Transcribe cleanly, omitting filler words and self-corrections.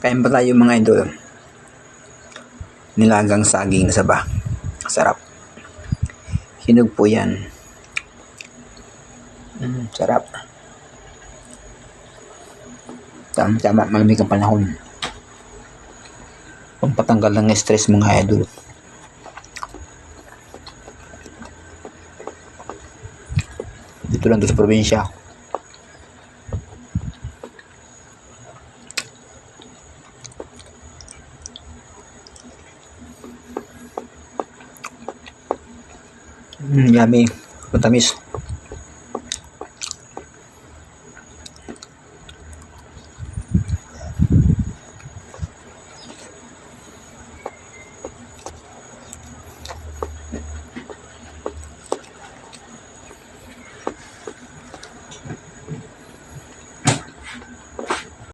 Kain pa tayo mga idol. Nilagang saging na saba. Sarap. Hinog po yan. Sarap. Tama, malamig ang panahon. Pampatanggal ng stress mga idol. Dito lang doon sa probinsya. Yummy. Matamis.